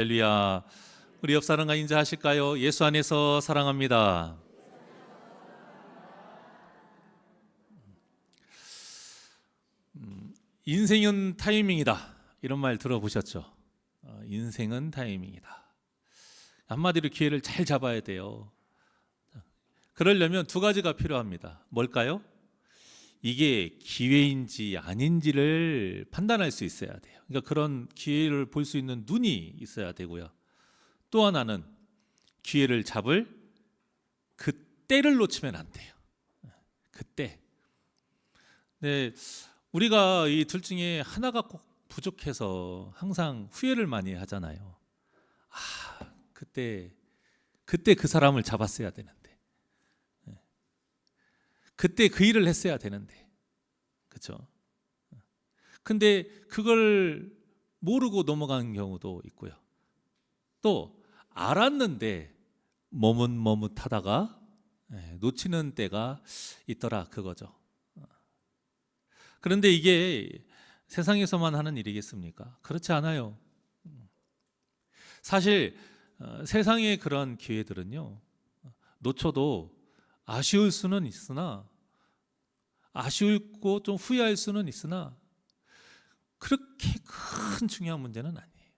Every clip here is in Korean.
할렐루야. 우리 옆 사람과 인사하실까요? 예수 안에서 사랑합니다. 인생은 타이밍이다. 이런 말 들어보셨죠? 인생은 타이밍이다. 한마디로 기회를 잘 잡아야 돼요. 그러려면 두 가지가 필요합니다. 뭘까요? 이게 기회인지 아닌지를 판단할 수 있어야 돼요. 그러니까 그런 기회를 볼 수 있는 눈이 있어야 되고요. 또 하나는 기회를 잡을 그 때를 놓치면 안 돼요. 그때. 네, 우리가 이 둘 중에 하나가 꼭 부족해서 항상 후회를 많이 하잖아요. 그때 그 사람을 잡았어야 되는데, 그때 그 일을 했어야 되는데, 그렇죠? 근데 그걸 모르고 넘어가는 경우도 있고요. 또 알았는데 머뭇머뭇하다가 놓치는 때가 있더라, 그거죠. 그런데 이게 세상에서만 하는 일이겠습니까? 그렇지 않아요. 사실 세상의 그런 기회들은요, 놓쳐도 아쉬울 수는 있으나, 아쉬울고 좀 후회할 수는 있으나 그렇게 큰 중요한 문제는 아니에요.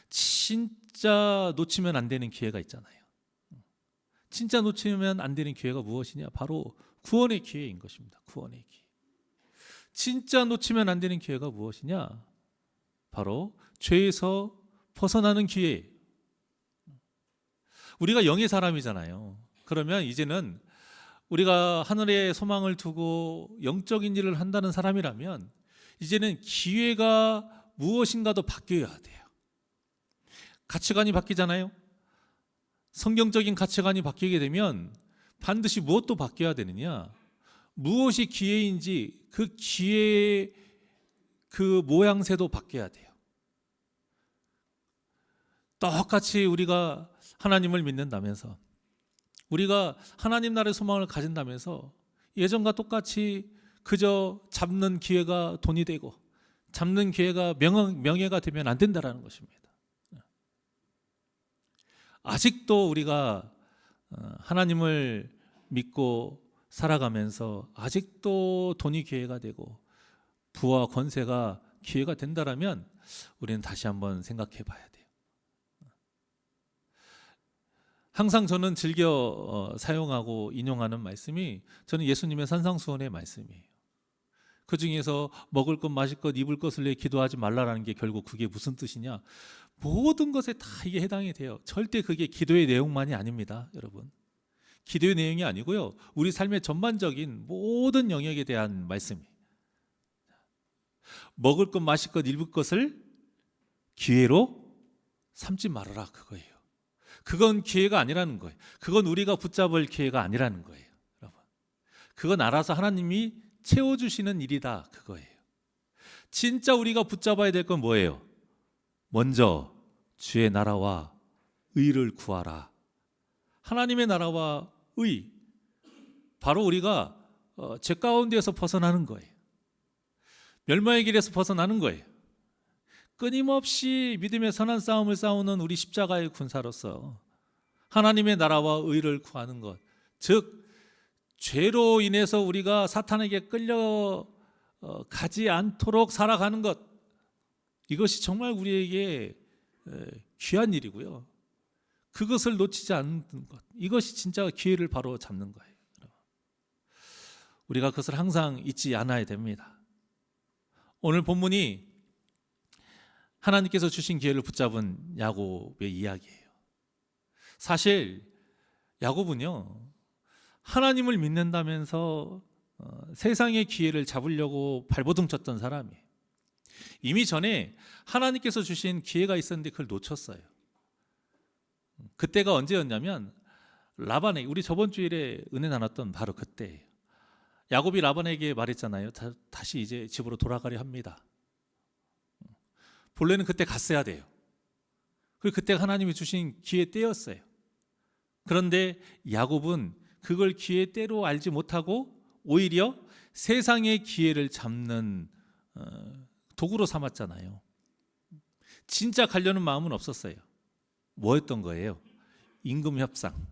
진짜 놓치면 안 되는 기회가 있잖아요. 진짜 놓치면 안 되는 기회가 무엇이냐? 바로 구원의 기회인 것입니다. 구원의 기회. 진짜 놓치면 안 되는 기회가 무엇이냐? 바로 죄에서 벗어나는 기회. 우리가 영의 사람이잖아요. 그러면 이제는 우리가 하늘에 소망을 두고 영적인 일을 한다는 사람이라면 이제는 기회가 무엇인가도 바뀌어야 돼요. 가치관이 바뀌잖아요. 성경적인 가치관이 바뀌게 되면 반드시 무엇도 바뀌어야 되느냐? 무엇이 기회인지 그 기회의 그 모양새도 바뀌어야 돼요. 똑같이 우리가 하나님을 믿는다면서, 우리가 하나님 나라의 소망을 가진다면서 예전과 똑같이 그저 잡는 기회가 돈이 되고 잡는 기회가 명예가 되면 안 된다라는 것입니다. 아직도 우리가 하나님을 믿고 살아가면서 아직도 돈이 기회가 되고 부와 권세가 기회가 된다라면 우리는 다시 한번 생각해 봐야 돼요. 항상 저는 즐겨 사용하고 인용하는 말씀이 저는 예수님의 산상수훈의 말씀이에요. 그 중에서 먹을 것, 마실 것, 입을 것을 위해 기도하지 말라라는 게 결국 그게 무슨 뜻이냐? 모든 것에 다 이게 해당이 돼요. 절대 그게 기도의 내용만이 아닙니다, 여러분. 기도의 내용이 아니고요. 우리 삶의 전반적인 모든 영역에 대한 말씀이에요. 먹을 것, 마실 것, 입을 것을 기회로 삼지 말아라, 그거예요. 그건 기회가 아니라는 거예요. 그건 우리가 붙잡을 기회가 아니라는 거예요, 여러분. 그건 알아서 하나님이 채워주시는 일이다, 그거예요. 진짜 우리가 붙잡아야 될 건 뭐예요? 먼저 주의 나라와 의를 구하라. 하나님의 나라와 의, 바로 우리가 죄 가운데에서 벗어나는 거예요. 멸망의 길에서 벗어나는 거예요. 끊임없이 믿음의 선한 싸움을 싸우는 우리 십자가의 군사로서 하나님의 나라와 의를 구하는 것, 즉 죄로 인해서 우리가 사탄에게 끌려 가지 않도록 살아가는 것, 이것이 정말 우리에게 귀한 일이고요. 그것을 놓치지 않는 것, 이것이 진짜 기회를 바로 잡는 거예요. 우리가 그것을 항상 잊지 않아야 됩니다. 오늘 본문이 하나님께서 주신 기회를 붙잡은 야곱의 이야기예요. 사실 야곱은요, 하나님을 믿는다면서 세상의 기회를 잡으려고 발버둥 쳤던 사람이에요. 이미 전에 하나님께서 주신 기회가 있었는데 그걸 놓쳤어요. 그때가 언제였냐면 라반에게, 우리 저번 주일에 은혜 나눴던 바로 그때예요. 야곱이 라반에게 말했잖아요. 다시 이제 집으로 돌아가려 합니다. 본래는 그때 갔어야 돼요. 그리고 그때가 하나님이 주신 기회 때였어요. 그런데 야곱은 그걸 기회 때로 알지 못하고 오히려 세상의 기회를 잡는 도구로 삼았잖아요. 진짜 가려는 마음은 없었어요. 뭐였던 거예요? 임금 협상.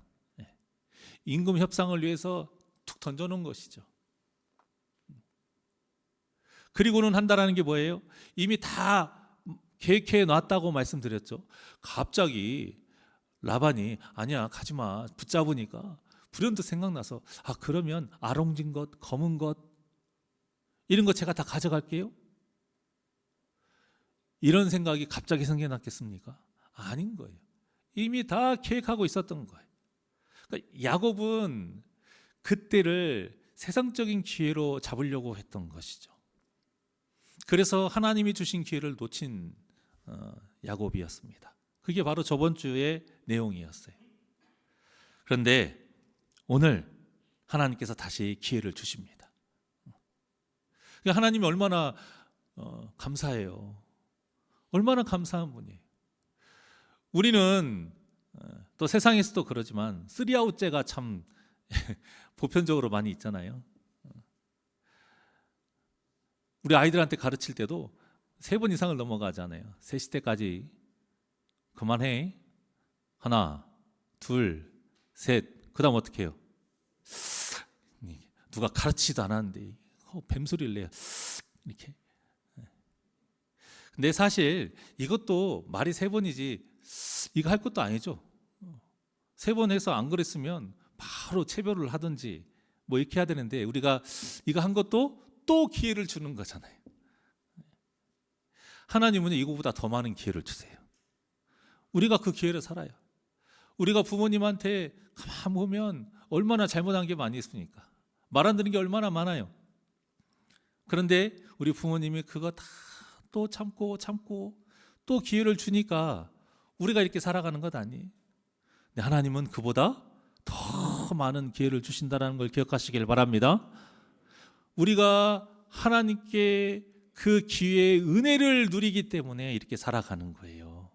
임금 협상을 위해서 툭 던져놓은 것이죠. 그리고는 한다라는 게 뭐예요? 이미 다 계획해 놨다고 말씀드렸죠. 갑자기 라반이 아니야 가지마 붙잡으니까 불현듯 생각나서 그러면 아롱진 것, 검은 것 이런 거 제가 다 가져갈게요. 이런 생각이 갑자기 생겨났겠습니까? 아닌 거예요. 이미 다 계획하고 있었던 거예요. 그러니까 야곱은 그때를 세상적인 기회로 잡으려고 했던 것이죠. 그래서 하나님이 주신 기회를 놓친 야곱이었습니다. 그게 바로 저번 주의 내용이었어요. 그런데 오늘 하나님께서 다시 기회를 주십니다. 하나님이 얼마나 감사해요. 얼마나 감사한 분이에요. 우리는 또 세상에서도 그러지만 3아웃제가 참 보편적으로 많이 있잖아요. 우리 아이들한테 가르칠 때도 3번 이상을 넘어가잖아요. 3시 때까지 그만해. 하나, 둘, 셋. 그 다음 어떻게 해요? 누가 가르치지도 않았는데 뱀소리를 내요. 이렇게. 근데 사실 이것도 말이 3번이지 이거 할 것도 아니죠. 3번 해서 안 그랬으면 바로 체별을 하든지 뭐 이렇게 해야 되는데 우리가 이거 한 것도 또 기회를 주는 거잖아요. 하나님은 이거보다 더 많은 기회를 주세요. 우리가 그 기회를 살아요. 우리가 부모님한테 가만 보면 얼마나 잘못한 게 많이 있습니까? 말 안 듣는 게 얼마나 많아요. 그런데 우리 부모님이 그거 다 또 참고 또 기회를 주니까 우리가 이렇게 살아가는 것 아니에요. 근데 하나님은 그보다 더 많은 기회를 주신다는 걸 기억하시길 바랍니다. 우리가 하나님께 그 기회의 은혜를 누리기 때문에 이렇게 살아가는 거예요.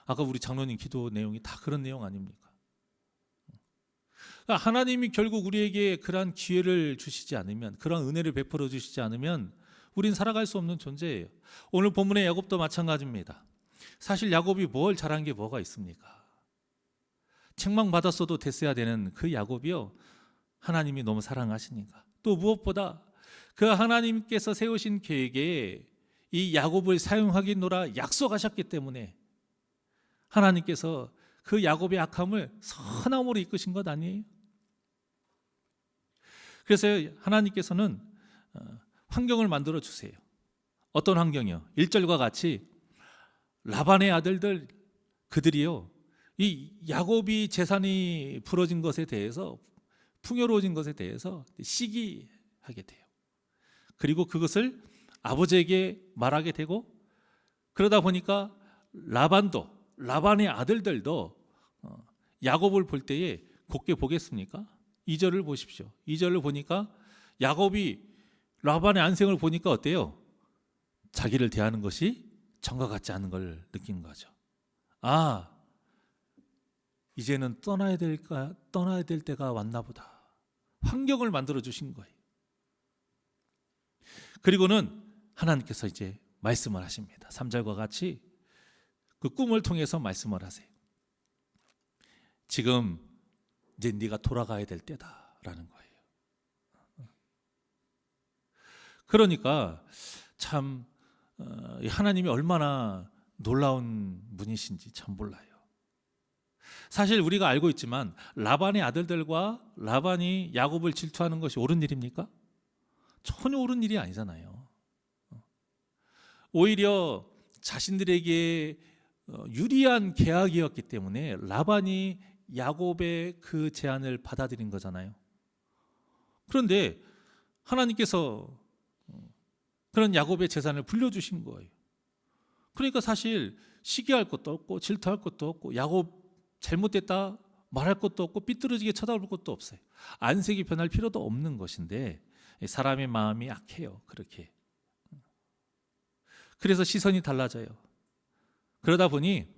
아까 우리 장로님 기도 내용이 다 그런 내용 아닙니까? 하나님이 결국 우리에게 그러한 기회를 주시지 않으면, 그러한 은혜를 베풀어 주시지 않으면 우린 살아갈 수 없는 존재예요. 오늘 본문의 야곱도 마찬가지입니다. 사실 야곱이 뭘 잘한 게 뭐가 있습니까? 책망받았어도 됐어야 되는 그 야곱이요, 하나님이 너무 사랑하시니까, 또 무엇보다 그 하나님께서 세우신 계획에 이 야곱을 사용하기노라 약속하셨기 때문에 하나님께서 그 야곱의 악함을 선함으로 이끄신 것 아니에요? 그래서 하나님께서는 환경을 만들어 주세요. 어떤 환경이요? 1절과 같이 라반의 아들들 그들이요, 이 야곱이 재산이 부러진 것에 대해서, 풍요로워진 것에 대해서 시기하게 돼요. 그리고 그것을 아버지에게 말하게 되고, 그러다 보니까 라반의 아들들도 야곱을 볼 때에 곱게 보겠습니까? 2절을 보십시오. 2절을 보니까 야곱이 라반의 안생을 보니까 어때요? 자기를 대하는 것이 정과 같지 않은 걸 느낀 거죠. 이제는 떠나야 될 때가 왔나 보다. 환경을 만들어 주신 거예요. 그리고는 하나님께서 이제 말씀을 하십니다. 3절과 같이 그 꿈을 통해서 말씀을 하세요. 지금 이제 네가 돌아가야 될 때다라는 거예요. 그러니까 참 하나님이 얼마나 놀라운 분이신지 참 몰라요. 사실 우리가 알고 있지만 라반의 아들들과 라반이 야곱을 질투하는 것이 옳은 일입니까? 전혀 옳은 일이 아니잖아요. 오히려 자신들에게 유리한 계약이었기 때문에 라반이 야곱의 그 제안을 받아들인 거잖아요. 그런데 하나님께서 그런 야곱의 재산을 불려주신 거예요. 그러니까 사실 시기할 것도 없고 질투할 것도 없고 야곱 잘못됐다 말할 것도 없고 삐뚤어지게 쳐다볼 것도 없어요. 안색이 변할 필요도 없는 것인데 사람의 마음이 악해요. 그렇게. 그래서 시선이 달라져요. 그러다 보니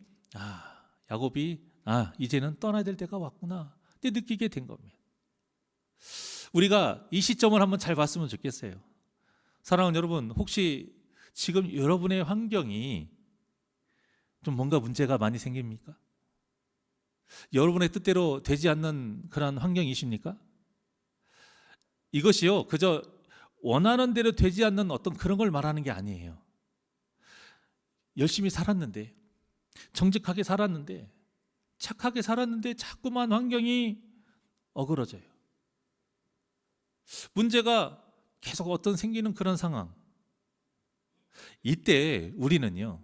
야곱이 이제는 떠나야 될 때가 왔구나 느끼게 된 겁니다. 우리가 이 시점을 한번 잘 봤으면 좋겠어요. 사랑하는 여러분, 혹시 지금 여러분의 환경이 좀 뭔가 문제가 많이 생깁니까? 여러분의 뜻대로 되지 않는 그런 환경이십니까? 이것이요, 그저 원하는 대로 되지 않는 어떤 그런 걸 말하는 게 아니에요. 열심히 살았는데, 정직하게 살았는데, 착하게 살았는데 자꾸만 환경이 어그러져요. 문제가 계속 어떤 생기는 그런 상황. 이때 우리는요,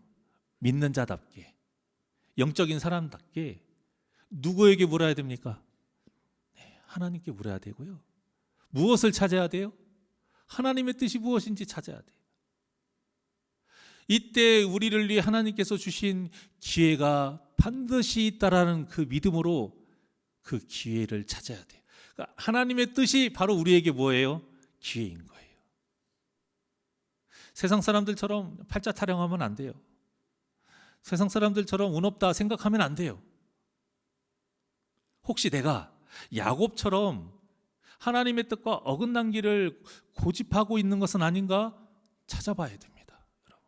믿는 자답게, 영적인 사람답게 누구에게 물어야 됩니까? 네, 하나님께 물어야 되고요. 무엇을 찾아야 돼요? 하나님의 뜻이 무엇인지 찾아야 돼요. 이때 우리를 위해 하나님께서 주신 기회가 반드시 있다라는 그 믿음으로 그 기회를 찾아야 돼요. 그러니까 하나님의 뜻이 바로 우리에게 뭐예요? 기회인 거예요. 세상 사람들처럼 팔자 타령하면 안 돼요. 세상 사람들처럼 운 없다 생각하면 안 돼요. 혹시 내가 야곱처럼 하나님의 뜻과 어긋난 길을 고집하고 있는 것은 아닌가 찾아봐야 됩니다. 여러분.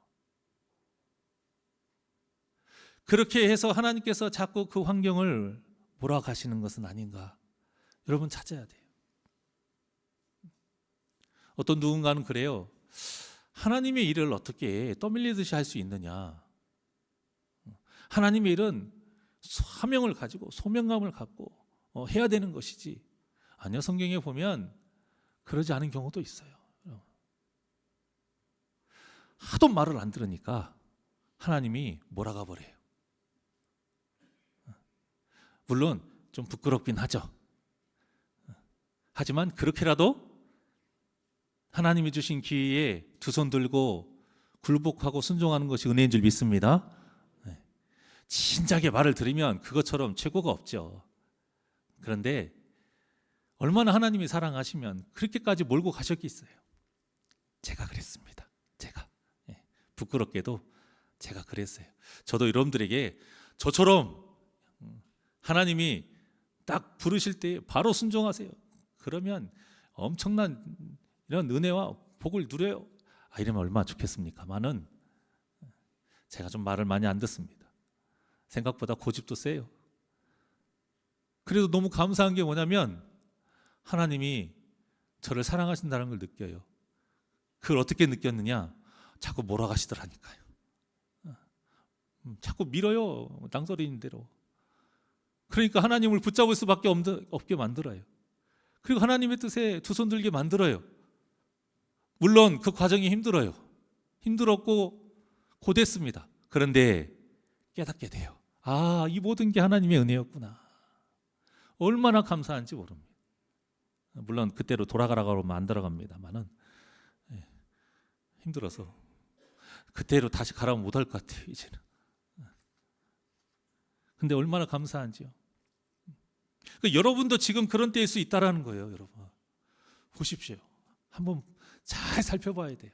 그렇게 해서 하나님께서 자꾸 그 환경을 몰아가시는 것은 아닌가 여러분 찾아야 돼요. 어떤 누군가는 그래요. 하나님의 일을 어떻게 떠밀리듯이 할 수 있느냐. 하나님의 일은 사명을 가지고 소명감을 갖고 해야 되는 것이지. 아니요, 성경에 보면 그러지 않은 경우도 있어요. 하도 말을 안 들으니까 하나님이 몰아가 버려요. 물론 좀 부끄럽긴 하죠. 하지만 그렇게라도 하나님이 주신 기회에 두 손 들고 굴복하고 순종하는 것이 은혜인 줄 믿습니다. 진작에 말을 들으면 그것처럼 최고가 없죠. 그런데 얼마나 하나님이 사랑하시면 그렇게까지 몰고 가셨겠어요. 제가 그랬습니다. 제가 부끄럽게도 제가 그랬어요. 저도 여러분들에게 저처럼 하나님이 딱 부르실 때 바로 순종하세요. 그러면 엄청난 이런 은혜와 복을 누려요. 이러면 얼마나 좋겠습니까만은 제가 좀 말을 많이 안 듣습니다. 생각보다 고집도 세요. 그래도 너무 감사한 게 뭐냐면 하나님이 저를 사랑하신다는 걸 느껴요. 그걸 어떻게 느꼈느냐? 자꾸 몰아가시더라니까요. 자꾸 밀어요. 낭떠러지인 대로. 그러니까 하나님을 붙잡을 수밖에 없게 만들어요. 그리고 하나님의 뜻에 두 손 들게 만들어요. 물론 그 과정이 힘들어요. 힘들었고 고됐습니다. 그런데 깨닫게 돼요. 이 모든 게 하나님의 은혜였구나. 얼마나 감사한지 모릅니다. 물론 그때로 돌아가라고 하면 안 돌아갑니다만은 힘들어서 그때로 다시 가라면 못할 것 같아요. 이제는. 근데 얼마나 감사한지요. 그러니까 여러분도 지금 그런 때일 수 있다라는 거예요. 여러분 보십시오. 한번 잘 살펴봐야 돼요.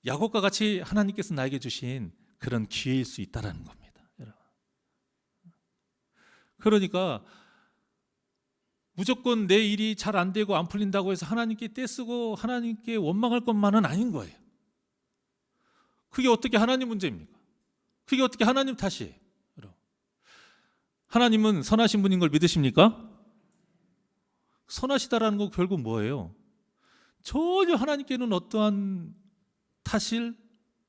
야곱과 같이 하나님께서 나에게 주신 그런 기회일 수 있다라는 겁니다. 여러분. 그러니까 무조건 내 일이 잘 안 되고 안 풀린다고 해서 하나님께 떼쓰고 하나님께 원망할 것만은 아닌 거예요. 그게 어떻게 하나님 문제입니까? 그게 어떻게 하나님 탓이에요? 여러분. 하나님은 선하신 분인 걸 믿으십니까? 선하시다라는 건 결국 뭐예요? 전혀 하나님께는 어떠한 탓을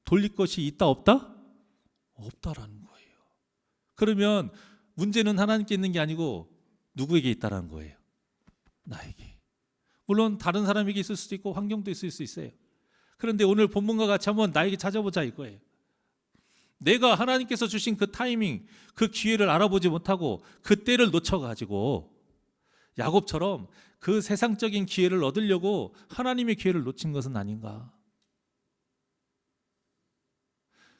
돌릴 것이 있다 없다? 없다라는 거예요. 그러면 문제는 하나님께 있는 게 아니고 누구에게 있다라는 거예요? 나에게. 물론 다른 사람에게 있을 수도 있고 환경도 있을 수 있어요. 그런데 오늘 본문과 같이 한번 나에게 찾아보자 이거예요. 내가 하나님께서 주신 그 타이밍, 그 기회를 알아보지 못하고 그 때를 놓쳐가지고 야곱처럼 그 세상적인 기회를 얻으려고 하나님의 기회를 놓친 것은 아닌가.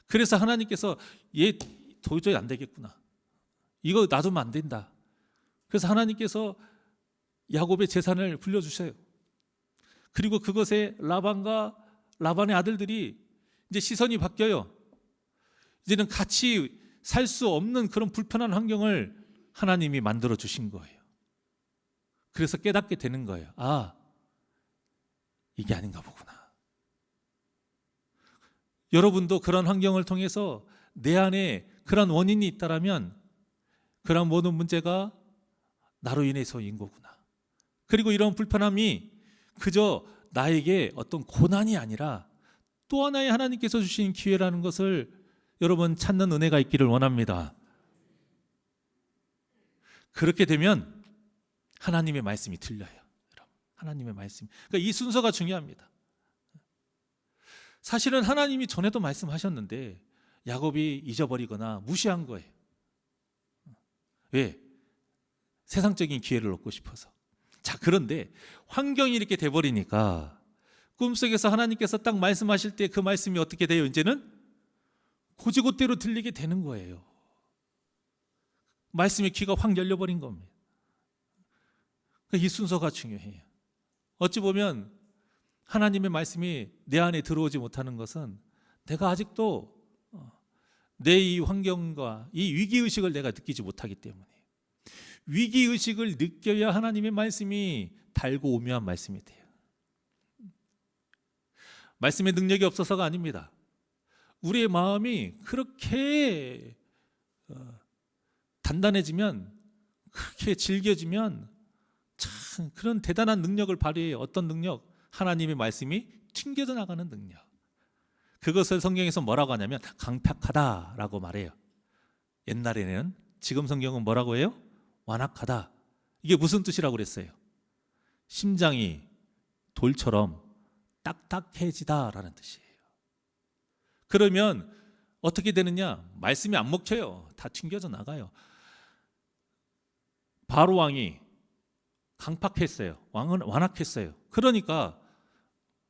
그래서 하나님께서 얘 도저히 안 되겠구나. 이거 놔두면 안 된다. 그래서 하나님께서 야곱의 재산을 불려주세요. 그리고 그것에 라반과 라반의 아들들이 이제 시선이 바뀌어요. 이제는 같이 살 수 없는 그런 불편한 환경을 하나님이 만들어 주신 거예요. 그래서 깨닫게 되는 거예요. 이게 아닌가 보구나. 여러분도 그런 환경을 통해서 내 안에 그런 원인이 있다라면 그런 모든 문제가 나로 인해서인 거구나. 그리고 이런 불편함이 그저 나에게 어떤 고난이 아니라 또 하나의 하나님께서 주신 기회라는 것을 여러분 찾는 은혜가 있기를 원합니다. 그렇게 되면 하나님의 말씀이 들려요. 여러분, 하나님의 말씀. 그러니까 이 순서가 중요합니다. 사실은 하나님이 전에도 말씀하셨는데 야곱이 잊어버리거나 무시한 거예요. 왜? 세상적인 기회를 얻고 싶어서. 자, 그런데 환경이 이렇게 돼버리니까 꿈속에서 하나님께서 딱 말씀하실 때 그 말씀이 어떻게 돼요? 이제는 곧이곧대로 들리게 되는 거예요. 말씀의 귀가 확 열려버린 겁니다. 이 순서가 중요해요. 어찌 보면 하나님의 말씀이 내 안에 들어오지 못하는 것은 내가 아직도 내 이 환경과 이 위기의식을 내가 느끼지 못하기 때문에, 위기의식을 느껴야 하나님의 말씀이 달고 오묘한 말씀이 돼요. 말씀의 능력이 없어서가 아닙니다. 우리의 마음이 그렇게 단단해지면, 그렇게 질겨지면 참 그런 대단한 능력을 발휘해요. 어떤 능력? 하나님의 말씀이 튕겨져 나가는 능력. 그것을 성경에서 뭐라고 하냐면 강팍하다라고 말해요. 옛날에는, 지금 성경은 뭐라고 해요? 완악하다. 이게 무슨 뜻이라고 그랬어요? 심장이 돌처럼 딱딱해지다라는 뜻이에요. 그러면 어떻게 되느냐? 말씀이 안 먹혀요. 다 튕겨져 나가요. 바로 왕이 강팍했어요. 왕은 완악했어요. 그러니까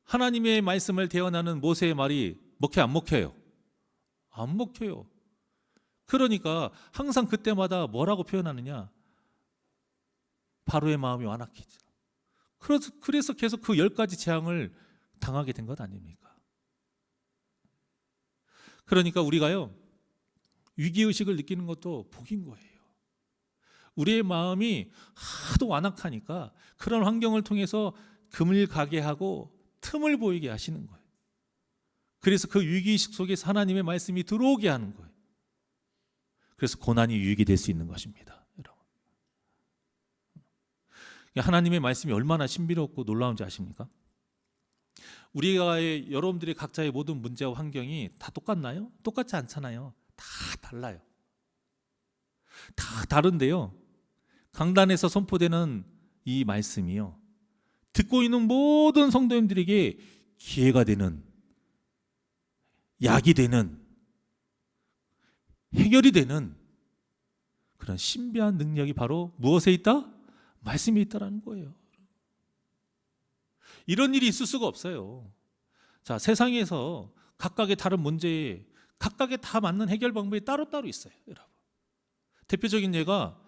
하나님의 말씀을 대언하는 모세의 말이 먹혀 안 먹혀요? 안 먹혀요. 그러니까 항상 그때마다 뭐라고 표현하느냐? 바로의 마음이 완악해져. 그래서 계속 그 10가지 재앙을 당하게 된 것 아닙니까? 그러니까 우리가요, 위기의식을 느끼는 것도 복인 거예요. 우리의 마음이 하도 완악하니까 그런 환경을 통해서 금을 가게 하고 틈을 보이게 하시는 거예요. 그래서 그 위기의식 속에서 하나님의 말씀이 들어오게 하는 거예요. 그래서 고난이 유익이 될 수 있는 것입니다, 여러분. 하나님의 말씀이 얼마나 신비롭고 놀라운지 아십니까? 우리가 여러분들이 각자의 모든 문제와 환경이 다 똑같나요? 똑같지 않잖아요. 다 달라요. 다 다른데요, 강단에서 선포되는 이 말씀이요, 듣고 있는 모든 성도님들에게 기회가 되는, 약이 되는, 해결이 되는 그런 신비한 능력이 바로 무엇에 있다? 말씀에 있다라는 거예요. 이런 일이 있을 수가 없어요. 자, 세상에서 각각의 다른 문제에 각각의 다 맞는 해결 방법이 따로따로 있어요, 여러분. 대표적인 예가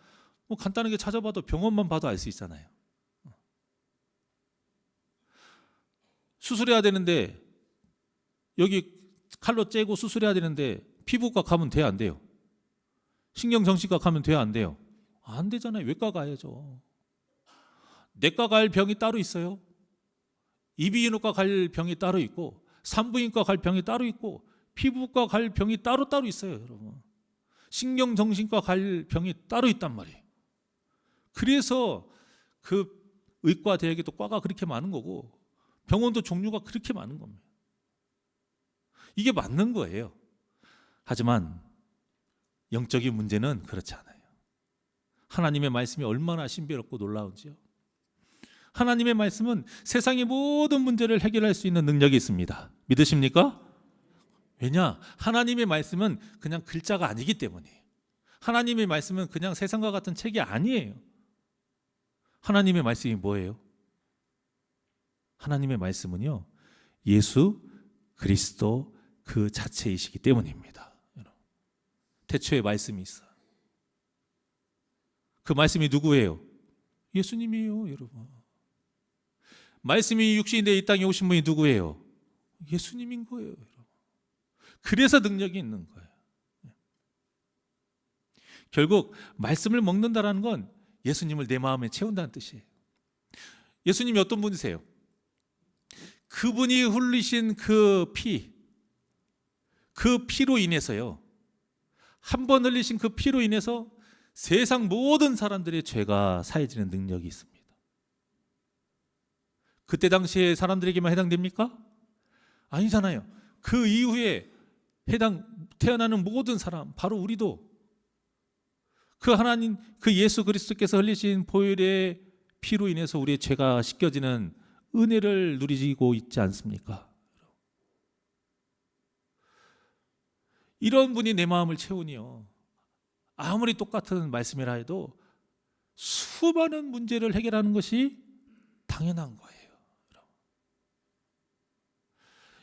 뭐 간단하게 찾아봐도 병원만 봐도 알 수 있잖아요. 수술해야 되는데, 여기 칼로 째고 수술해야 되는데 피부과 가면 돼요, 안 돼요? 신경정신과 가면 돼요, 안 돼요? 안 되잖아요. 외과 가야죠. 내과 갈 병이 따로 있어요. 이비인후과 갈 병이 따로 있고, 산부인과 갈 병이 따로 있고, 피부과 갈 병이 따로 있어요, 여러분. 신경정신과 갈 병이 따로 있단 말이에요. 그래서 그 의과 대학에도 과가 그렇게 많은 거고, 병원도 종류가 그렇게 많은 겁니다. 이게 맞는 거예요. 하지만 영적인 문제는 그렇지 않아요. 하나님의 말씀이 얼마나 신비롭고 놀라운지요. 하나님의 말씀은 세상의 모든 문제를 해결할 수 있는 능력이 있습니다. 믿으십니까? 왜냐? 하나님의 말씀은 그냥 글자가 아니기 때문이에요. 하나님의 말씀은 그냥 세상과 같은 책이 아니에요. 하나님의 말씀이 뭐예요? 하나님의 말씀은요, 예수 그리스도 그 자체이시기 때문입니다. 태초에 말씀이 있어요. 그 말씀이 누구예요? 예수님이에요, 여러분. 말씀이 육신이 되어 이 땅에 오신 분이 누구예요? 예수님인 거예요, 여러분. 그래서 능력이 있는 거예요. 결국 말씀을 먹는다라는 건 예수님을 내 마음에 채운다는 뜻이에요. 예수님이 어떤 분이세요? 그분이 흘리신 그 피, 그 피로 인해서요, 한 번 흘리신 그 피로 인해서 세상 모든 사람들의 죄가 사해지는 능력이 있습니다. 그때 당시에 사람들에게만 해당됩니까? 아니잖아요. 그 이후에 태어나는 모든 사람, 바로 우리도 그 하나님, 그 예수 그리스도께서 흘리신 보혈의 피로 인해서 우리의 죄가 씻겨지는 은혜를 누리고 있지 않습니까? 이런 분이 내 마음을 채우니요, 아무리 똑같은 말씀이라 해도 수많은 문제를 해결하는 것이 당연한 거예요.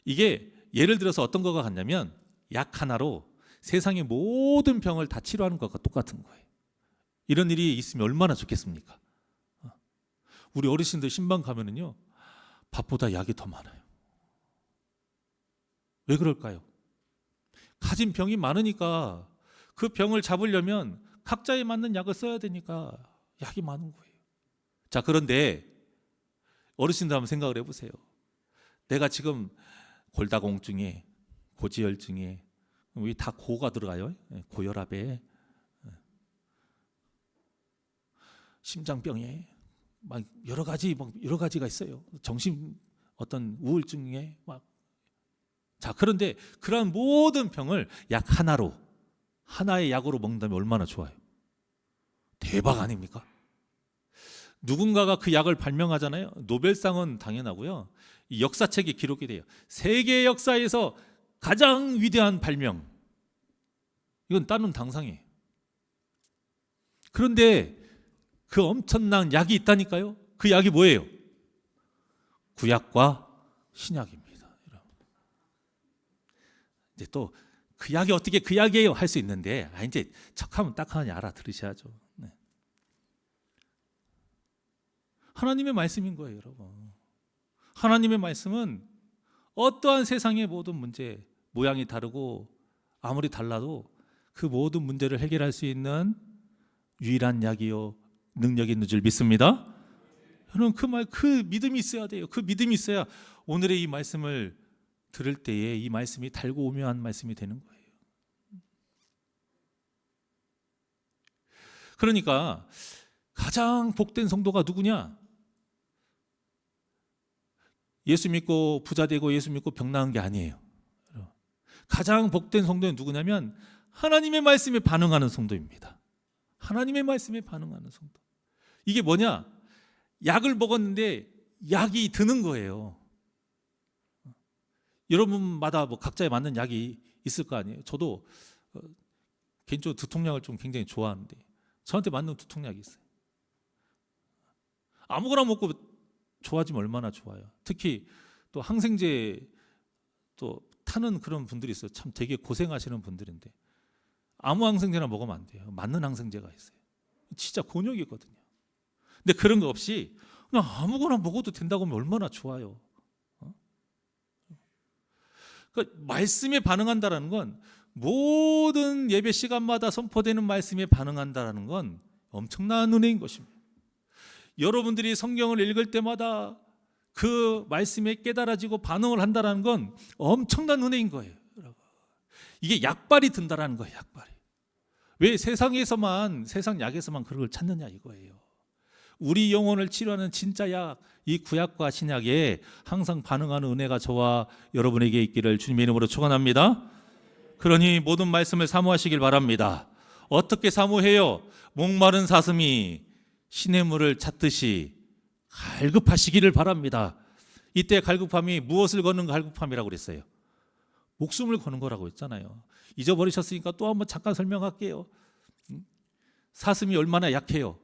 이게 예를 들어서 어떤 거가 같냐면, 약 하나로 세상의 모든 병을 다 치료하는 것과 똑같은 거예요. 이런 일이 있으면 얼마나 좋겠습니까? 우리 어르신들 신방 가면은요, 밥보다 약이 더 많아요. 왜 그럴까요? 가진 병이 많으니까 그 병을 잡으려면 각자에 맞는 약을 써야 되니까 약이 많은 거예요. 자, 그런데 어르신들 한번 생각을 해보세요. 내가 지금 골다공증에, 고지혈증에, 여기 다 고가 들어가요. 고혈압에, 심장병에, 막 여러 가지가 있어요. 정신 어떤 우울증에 막. 자, 그런데 그런 모든 병을 약 하나의 약으로 먹는다면 얼마나 좋아요. 대박 아닙니까? 누군가가 그 약을 발명하잖아요. 노벨상은 당연하고요, 이 역사책에 기록이 돼요. 세계 역사에서 가장 위대한 발명, 이건 따는 당상이에요. 그런데 그 엄청난 약이 있다니까요. 그 약이 뭐예요? 구약과 신약입니다. 이제 또 그 약이 어떻게 그 약이에요 할 수 있는데, 이제 척하면 딱하니 알아들으셔야죠. 네. 하나님의 말씀인 거예요, 여러분. 하나님의 말씀은 어떠한 세상의 모든 문제, 모양이 다르고 아무리 달라도 그 모든 문제를 해결할 수 있는 유일한 약이요 능력이 있는 줄 믿습니다. 여러분, 그 믿음이 있어야 돼요. 그 믿음이 있어야 오늘의 이 말씀을 들을 때에 이 말씀이 달고 오묘한 말씀이 되는 거예요. 그러니까 가장 복된 성도가 누구냐? 예수 믿고 부자 되고 예수 믿고 병 나은 게 아니에요. 가장 복된 성도는 누구냐면 하나님의 말씀에 반응하는 성도입니다. 하나님의 말씀에 반응하는 성도. 이게 뭐냐? 약을 먹었는데 약이 드는 거예요. 여러분마다 뭐 각자에 맞는 약이 있을 거 아니에요. 저도 개인적으로 두통약을 좀 굉장히 좋아하는데 저한테 맞는 두통약이 있어요. 아무거나 먹고 좋아지면 얼마나 좋아요. 특히 또 항생제 또 타는 그런 분들이 있어요. 참 되게 고생하시는 분들인데 아무 항생제나 먹으면 안 돼요. 맞는 항생제가 있어요. 진짜 곤욕이거든요. 근데 그런 거 없이 그냥 아무거나 먹어도 된다고 하면 얼마나 좋아요. 그러니까 말씀에 반응한다라는 건, 모든 예배 시간마다 선포되는 말씀에 반응한다라는 건 엄청난 은혜인 것입니다. 여러분들이 성경을 읽을 때마다 그 말씀에 깨달아지고 반응을 한다는 건 엄청난 은혜인 거예요. 이게 약발이 든다라는 거예요. 약발이. 왜 세상 약에서만 그걸 찾느냐 이거예요. 우리 영혼을 치료하는 진짜 약, 이 구약과 신약에 항상 반응하는 은혜가 저와 여러분에게 있기를 주님의 이름으로 축원합니다. 그러니 모든 말씀을 사모하시길 바랍니다. 어떻게 사모해요? 목마른 사슴이 시냇물을 찾듯이 갈급하시기를 바랍니다. 이때 갈급함이 무엇을 거는 갈급함이라고 그랬어요? 목숨을 거는 거라고 했잖아요. 잊어버리셨으니까 또 한번 잠깐 설명할게요. 사슴이 얼마나 약해요.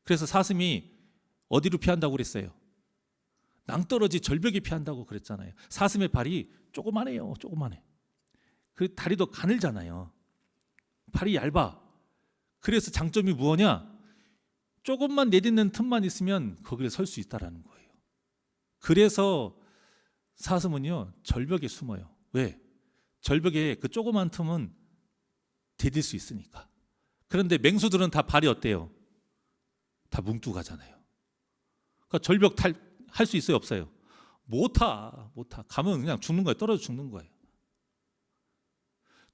그래서 사슴이 어디로 피한다고 그랬어요? 낭떠러지 절벽에 피한다고 그랬잖아요. 사슴의 발이 조그만해요. 조그만해. 그 다리도 가늘잖아요. 발이 얇아. 그래서 장점이 뭐냐? 조금만 내딛는 틈만 있으면 거기를 설 수 있다라는 거예요. 그래서 사슴은요 절벽에 숨어요. 왜? 절벽에 그 조그만 틈은 디딜 수 있으니까. 그런데 맹수들은 다 발이 어때요? 다 뭉뚱하잖아요. 그러니까 절벽 할 수 있어요, 없어요? 못 타. 가면 그냥 죽는 거예요. 떨어져 죽는 거예요.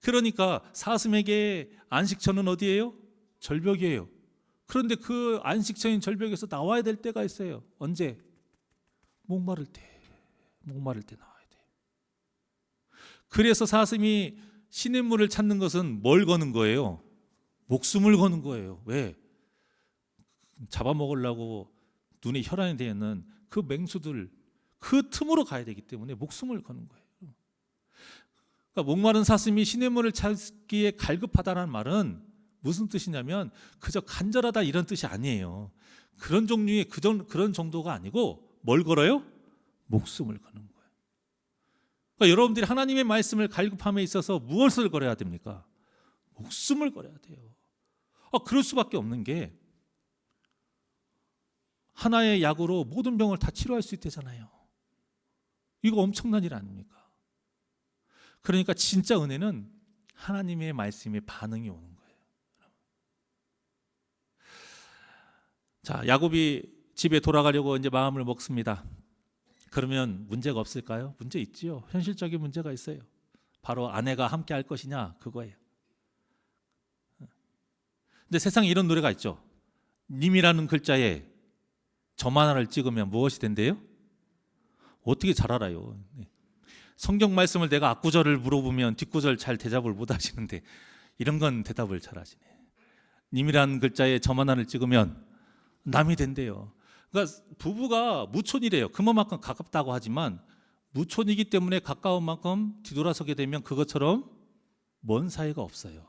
그러니까 사슴에게 안식처는 어디예요? 절벽이에요. 그런데 그 안식처인 절벽에서 나와야 될 때가 있어요. 언제? 목마를 때 나와야 돼. 그래서 사슴이 시냇물을 찾는 것은 뭘 거는 거예요? 목숨을 거는 거예요. 왜? 잡아먹으려고 눈에 혈안이 되어 있는 그 맹수들 그 틈으로 가야 되기 때문에 목숨을 거는 거예요. 그러니까 목마른 사슴이 시냇물을 찾기에 갈급하다는 말은 무슨 뜻이냐면 그저 간절하다 이런 뜻이 아니에요. 그런 종류의 그런 정도가 아니고 뭘 걸어요? 목숨을 거는 거예요. 그러니까 여러분들이 하나님의 말씀을 갈급함에 있어서 무엇을 걸어야 됩니까? 목숨을 걸어야 돼요. 그럴 수밖에 없는 게 하나의 약으로 모든 병을 다 치료할 수 있대잖아요. 이거 엄청난 일 아닙니까? 그러니까 진짜 은혜는 하나님의 말씀에 반응이 오는 거예요. 자, 야곱이 집에 돌아가려고 이제 마음을 먹습니다. 그러면 문제가 없을까요? 문제 있지요. 현실적인 문제가 있어요. 바로 아내가 함께 할 것이냐 그거예요. 근데 세상에 이런 노래가 있죠. 님이라는 글자에 점 하나를 찍으면 무엇이 된대요? 어떻게 잘 알아요? 성경 말씀을 내가 앞구절을 물어보면 뒷구절 잘 대답을 못 하시는데 이런 건 대답을 잘 하시네. 님이라는 글자에 점 하나를 찍으면 남이 된대요. 그러니까 부부가 무촌이래요. 그만큼 가깝다고 하지만 무촌이기 때문에 가까운 만큼 뒤돌아서게 되면 그것처럼 먼 사이가 없어요.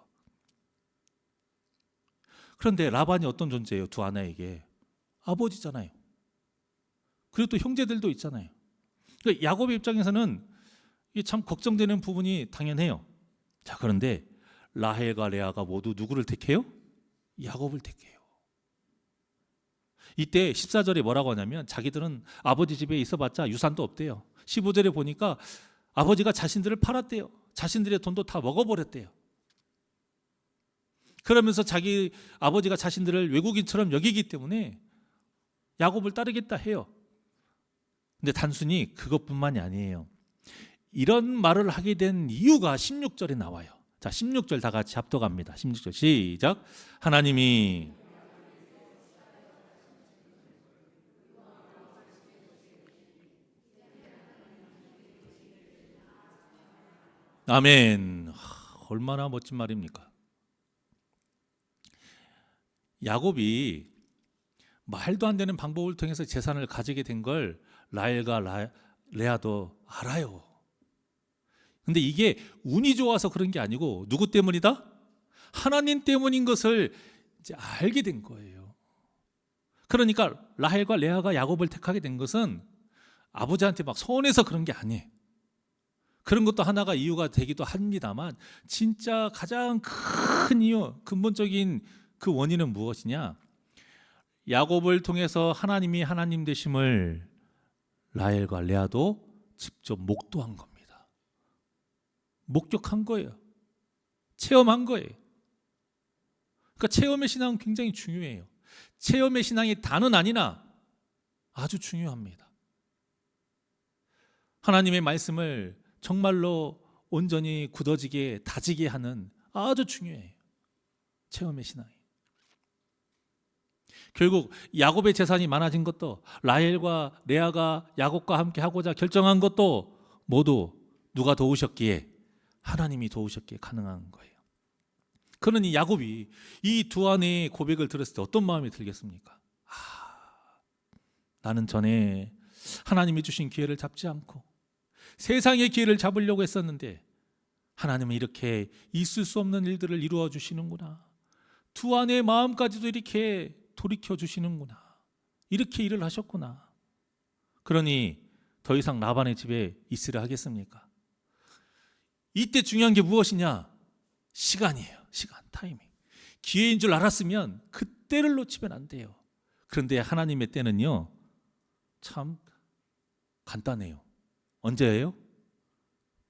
그런데 라반이 어떤 존재예요? 두 아내에게 아버지잖아요. 그리고 또 형제들도 있잖아요. 그러니까 야곱의 입장에서는 이게 참 걱정되는 부분이 당연해요. 자, 그런데 라헬과 레아가 모두 누구를 택해요? 야곱을 택해요. 이때 14절에 뭐라고 하냐면 자기들은 아버지 집에 있어봤자 유산도 없대요. 15절에 보니까 아버지가 자신들을 팔았대요. 자신들의 돈도 다 먹어버렸대요. 그러면서 자기 아버지가 자신들을 외국인처럼 여기기 때문에 야곱을 따르겠다 해요. 근데 단순히 그것뿐만이 아니에요. 이런 말을 하게 된 이유가 16절에 나와요. 자, 16절 다 같이 합독합니다. 16절 시작. 하나님이 아멘. 얼마나 멋진 말입니까? 야곱이 말도 안 되는 방법을 통해서 재산을 가지게 된 걸 라헬과 레아도 알아요. 근데 이게 운이 좋아서 그런 게 아니고 누구 때문이다? 하나님 때문인 것을 이제 알게 된 거예요. 그러니까 라헬과 레아가 야곱을 택하게 된 것은 아버지한테 막 서운해서 그런 게 아니에요. 그런 것도 하나가 이유가 되기도 합니다만 진짜 가장 큰 이유, 근본적인 그 원인은 무엇이냐? 야곱을 통해서 하나님이 하나님 되심을 라헬과 레아도 직접 목도한 겁니다. 목격한 거예요. 체험한 거예요. 그러니까 체험의 신앙은 굉장히 중요해요. 체험의 신앙이 다는 아니나 아주 중요합니다. 하나님의 말씀을 정말로 온전히 굳어지게 다지게 하는 아주 중요해요. 체험의 신앙이. 결국 야곱의 재산이 많아진 것도 라헬과 레아가 야곱과 함께 하고자 결정한 것도 모두 누가 도우셨기에 하나님이 도우셨기에 가능한 거예요. 그러니 야곱이 이 두 아내의 고백을 들었을 때 어떤 마음이 들겠습니까? 나는 전에 하나님이 주신 기회를 잡지 않고 세상의 기회를 잡으려고 했었는데 하나님은 이렇게 있을 수 없는 일들을 이루어 주시는구나. 두 아내의 마음까지도 이렇게 돌이켜 주시는구나. 이렇게 일을 하셨구나. 그러니 더 이상 라반의 집에 있으려 하겠습니까? 이때 중요한 게 무엇이냐? 시간이에요. 시간, 타이밍. 기회인 줄 알았으면 그때를 놓치면 안 돼요. 그런데 하나님의 때는요 참 간단해요. 언제예요?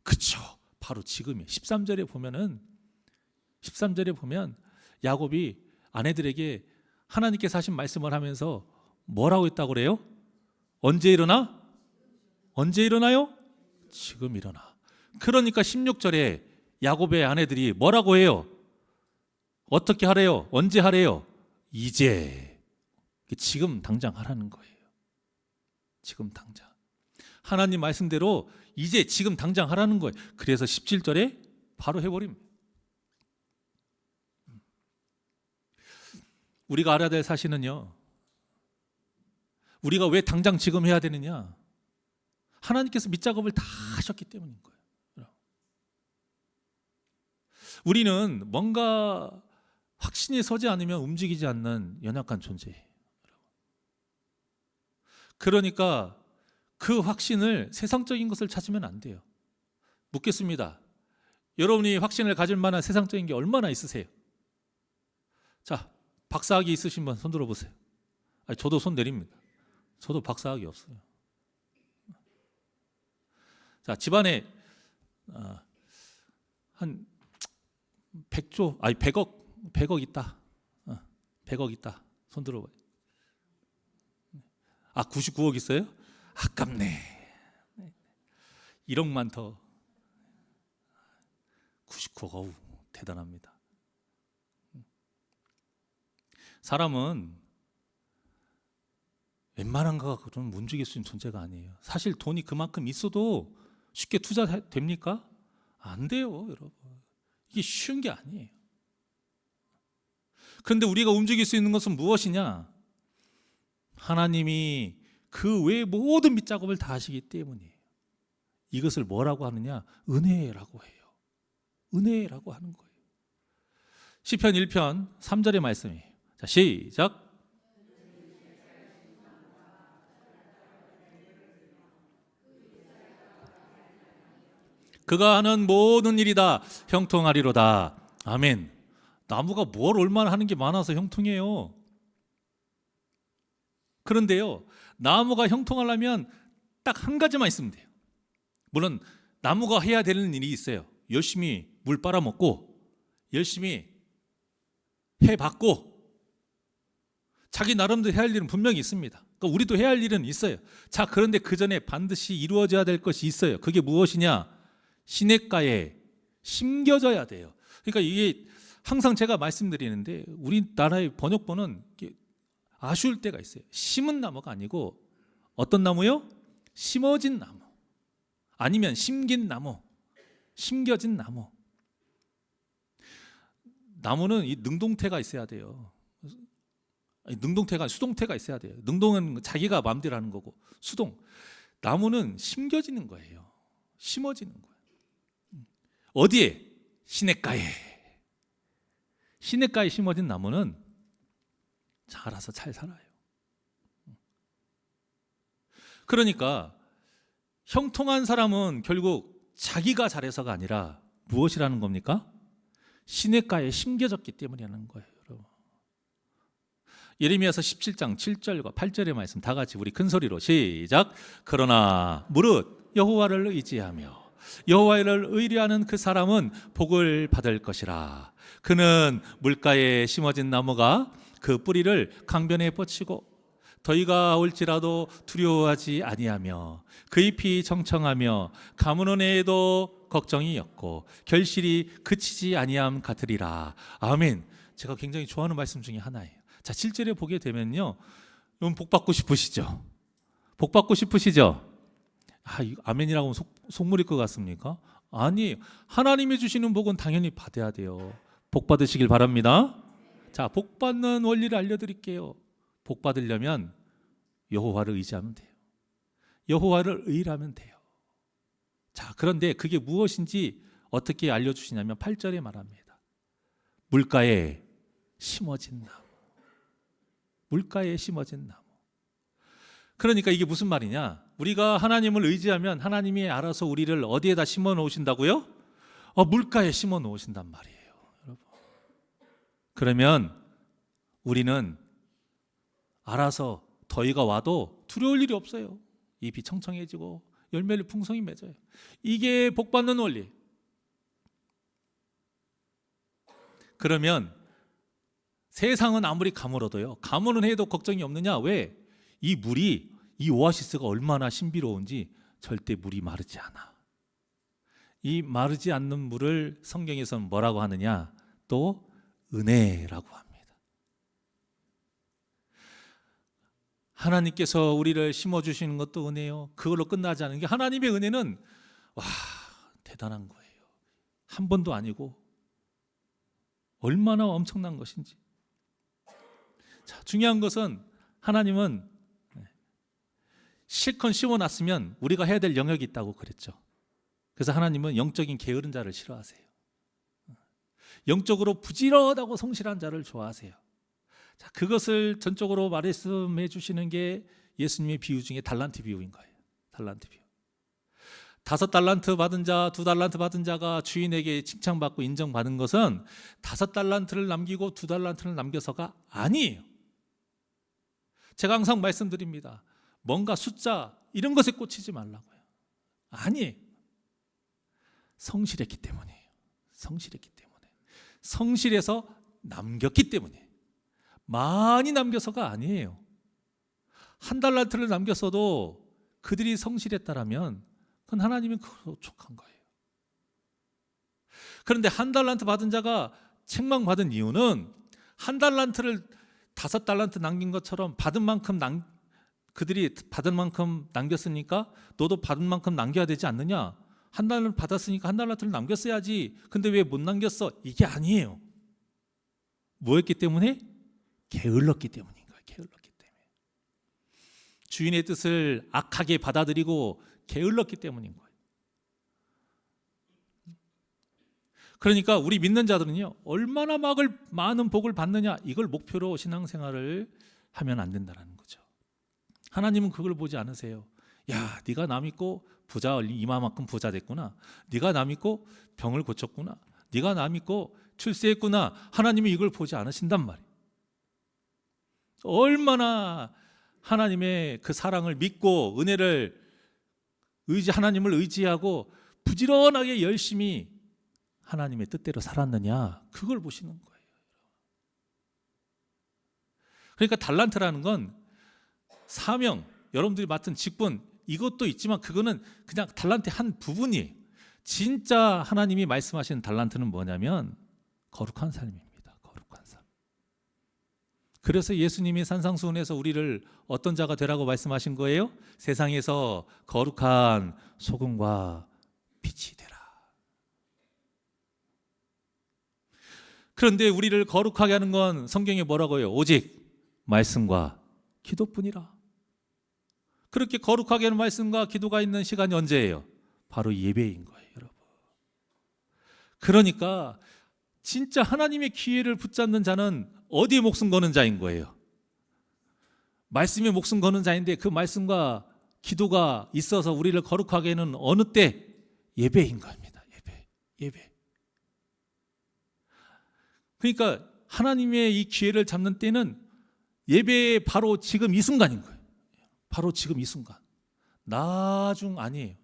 그쵸, 바로 지금이에요. 13절에 보면 야곱이 아내들에게 하나님께서 하신 말씀을 하면서 뭐라고 했다고 그래요? 언제 일어나? 언제 일어나요? 지금 일어나. 그러니까 16절에 야곱의 아내들이 뭐라고 해요? 어떻게 하래요? 언제 하래요? 이제, 지금 당장 하라는 거예요. 지금 당장. 하나님 말씀대로 이제 지금 당장 하라는 거예요. 그래서 17절에 바로 해버립니다. 우리가 알아야 될 사실은요, 우리가 왜 당장 지금 해야 되느냐? 하나님께서 밑작업을 다 하셨기 때문인 거예요. 우리는 뭔가 확신이 서지 않으면 움직이지 않는 연약한 존재예요. 그러니까 그 확신을 세상적인 것을 찾으면 안 돼요. 묻겠습니다. 여러분이 확신을 가질 만한 세상적인 게 얼마나 있으세요? 자, 박사학위 있으신 분 손 들어보세요. 아니, 저도 손 내립니다. 저도 박사학위 없어요. 자, 집안에 한 100조, 아니 100억 있다. 100억 있다. 손 들어봐요. 99억 있어요? 아깝네. 1억만 더. 99억, 어우, 대단합니다. 사람은 웬만한 거 갖고는 못 움직일 수 있는 존재가 아니에요. 사실 돈이 그만큼 있어도 쉽게 투자됩니까? 안 돼요, 여러분. 이게 쉬운 게 아니에요. 그런데 우리가 움직일 수 있는 것은 무엇이냐? 하나님이 그 외의 모든 밑작업을 다 하시기 때문이에요. 이것을 뭐라고 하느냐? 은혜라고 해요. 은혜라고 하는 거예요. 시편 1편 3절의 말씀이에요. 자, 시작. 그가 하는 모든 일이 다 형통하리로다. 아멘. 나무가 뭘 얼마나 하는 게 많아서 형통해요. 그런데요, 나무가 형통하려면 딱 한 가지만 있으면 돼요. 물론 나무가 해야 되는 일이 있어요. 열심히 물 빨아먹고 열심히 해받고 자기 나름대로 해야 할 일은 분명히 있습니다. 그러니까 우리도 해야 할 일은 있어요. 자, 그런데 그 전에 반드시 이루어져야 될 것이 있어요. 그게 무엇이냐? 시냇가에 심겨져야 돼요. 그러니까 이게 항상 제가 말씀드리는데 우리나라의 번역본은 아쉬울 때가 있어요. 심은 나무가 아니고 어떤 나무요? 심어진 나무, 아니면 심긴 나무, 심겨진 나무. 나무는 이 능동태가 있어야 돼요. 능동태가, 수동태가 있어야 돼요. 능동은 자기가 마음대로 하는 거고, 수동, 나무는 심겨지는 거예요. 심어지는 거예요. 어디에? 시냇가에. 시냇가에 심어진 나무는 알아서 잘 살아요. 그러니까 형통한 사람은 결국 자기가 잘해서가 아니라 무엇이라는 겁니까? 시냇가에 심겨졌기 때문이라는 거예요, 여러분. 예레미야서 17장 7절과 8절의 말씀 다 같이 우리 큰 소리로 시작. 그러나 무릇 여호와를 의지하며 여호와를 의뢰하는 그 사람은 복을 받을 것이라. 그는 물가에 심어진 나무가 그 뿌리를 강변에 뻗치고 더위가 올지라도 두려워하지 아니하며 그 잎이 청청하며 가문 은혜에도 걱정이 없고 결실이 그치지 아니함 같으리라. 아멘. 제가 굉장히 좋아하는 말씀 중에 하나예요. 자, 7절에 보게 되면요, 여러분 복 받고 싶으시죠? 복 받고 싶으시죠? 아멘이라고 하면 속물일 것 같습니까? 아니, 하나님이 주시는 복은 당연히 받아야 돼요. 복 받으시길 바랍니다. 자, 복 받는 원리를 알려드릴게요. 복 받으려면 여호와를 의지하면 돼요. 여호와를 의뢰하면 돼요. 자, 그런데 그게 무엇인지 어떻게 알려주시냐면 8절에 말합니다. 물가에 심어진 나무. 물가에 심어진 나무. 그러니까 이게 무슨 말이냐? 우리가 하나님을 의지하면 하나님이 알아서 우리를 어디에다 심어 놓으신다고요? 물가에 심어 놓으신단 말이에요, 여러분. 그러면 우리는 알아서 더위가 와도 두려울 일이 없어요. 잎이 청청해지고 열매를 풍성히 맺어요. 이게 복 받는 원리. 그러면 세상은 아무리 가물어도요, 가물은 해도 걱정이 없느냐? 왜? 이 물이, 이 오아시스가 얼마나 신비로운지 절대 물이 마르지 않아. 이 마르지 않는 물을 성경에서는 뭐라고 하느냐? 또 은혜라고 합니다. 하나님께서 우리를 심어주시는 것도 은혜요. 그걸로 끝나지 않은 게 하나님의 은혜는 와 대단한 거예요. 한 번도 아니고 얼마나 엄청난 것인지. 자, 중요한 것은 하나님은 실컷 심어놨으면 우리가 해야 될 영역이 있다고 그랬죠. 그래서 하나님은 영적인 게으른 자를 싫어하세요. 영적으로 부지런하고 성실한 자를 좋아하세요. 자, 그것을 전적으로 말씀해 주시는 게 예수님의 비유 중에 달란트 비유인 거예요. 달란트 비유. 5달란트 받은 자, 2달란트 받은 자가 주인에게 칭찬받고 인정받은 것은 5달란트를 남기고 2달란트를 남겨서가 아니에요. 제가 항상 말씀드립니다. 뭔가 숫자 이런 것에 꽂히지 말라고요. 아니에요. 성실했기 때문이에요. 성실했기 때문에. 성실해서 남겼기 때문에. 많이 남겨서가 아니에요. 1달란트를 남겼어도 그들이 성실했다라면 그건 하나님은 그걸로 족한 거예요. 그런데 1달란트 받은 자가 책망받은 이유는 1달란트를 5달란트 남긴 것처럼 받은 만큼 그들이 받은 만큼 남겼으니까 너도 받은 만큼 남겨야 되지 않느냐? 1달란트 받았으니까 1달란트를 남겼어야지. 근데 왜 못 남겼어? 이게 아니에요. 뭐였기 때문에? 게을렀기 때문인 거예요. 게을렀기 때문에. 주인의 뜻을 악하게 받아들이고 게을렀기 때문인 거예요. 그러니까 우리 믿는 자들은요, 얼마나 많은 복을 받느냐, 이걸 목표로 신앙생활을 하면 안 된다는 거죠. 하나님은 그걸 보지 않으세요. 야, 네가 나 믿고 부자 이마만큼 부자 됐구나. 네가 나 믿고 병을 고쳤구나. 네가 나 믿고 출세했구나. 하나님이 이걸 보지 않으신단 말이에요. 얼마나 하나님의 그 사랑을 믿고 은혜를 하나님을 의지하고 부지런하게 열심히 하나님의 뜻대로 살았느냐, 그걸 보시는 거예요. 그러니까 달란트라는 건 사명, 여러분들이 맡은 직분, 이것도 있지만 그거는 그냥 달란트의 한 부분이에요. 진짜 하나님이 말씀하시는 달란트는 뭐냐면 거룩한 삶입니다. 거룩한 삶. 그래서 예수님이 산상수훈에서 우리를 어떤 자가 되라고 말씀하신 거예요? 세상에서 거룩한 소금과 빛이 되라. 그런데 우리를 거룩하게 하는 건 성경에 뭐라고 해요? 오직 말씀과 기도뿐이라. 그렇게 거룩하게 하는 말씀과 기도가 있는 시간이 언제예요? 바로 예배인 거예요, 여러분. 그러니까 진짜 하나님의 기회를 붙잡는 자는 어디에 목숨 거는 자인 거예요? 말씀에 목숨 거는 자인데 그 말씀과 기도가 있어서 우리를 거룩하게 하는 어느 때? 예배인 겁니다. 예배. 그러니까 하나님의 이 기회를 잡는 때는 예배의 바로 지금 이 순간인 거예요. 바로 지금 이 순간. 나중 아니에요.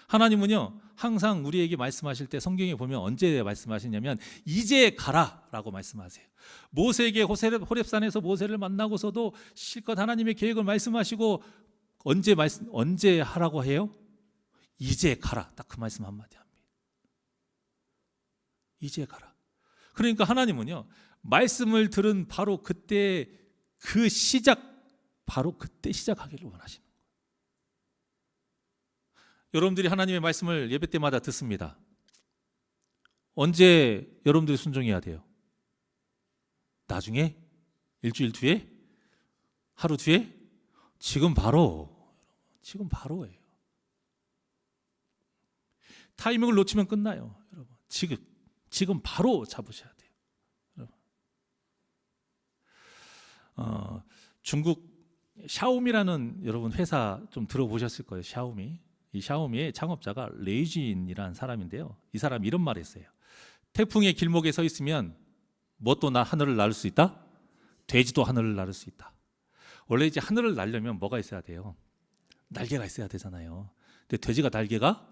하나님은요, 항상 우리에게 말씀하실 때 성경에 보면 언제 말씀하시냐면 이제 가라라고 말씀하세요. 모세에게 호렙산에서 모세를 만나고서도 실컷 하나님의 계획을 말씀하시고 언제 하라고 해요? 이제 가라. 딱 그 말씀 한마디 합니다. 이제 가라. 그러니까 하나님은요, 말씀을 들은 바로 그때 바로 그때 시작하기를 원하시는 거예요. 여러분들이 하나님의 말씀을 예배 때마다 듣습니다. 언제 여러분들이 순종해야 돼요? 나중에? 일주일 뒤에? 하루 뒤에? 지금 바로예요. 타이밍을 놓치면 끝나요, 여러분. 지금 바로 잡으셔야 돼요. 중국 샤오미라는 여러분 회사 좀 들어보셨을 거예요. 샤오미. 이 샤오미의 창업자가 레이진이라는 사람인데요. 이 사람이 이런 말을 했어요. 태풍의 길목에 서 있으면 뭣도 하늘을 날을 수 있다? 돼지도 하늘을 날을 수 있다. 원래 이제 하늘을 날려면 뭐가 있어야 돼요? 날개가 있어야 되잖아요. 근데 돼지가 날개가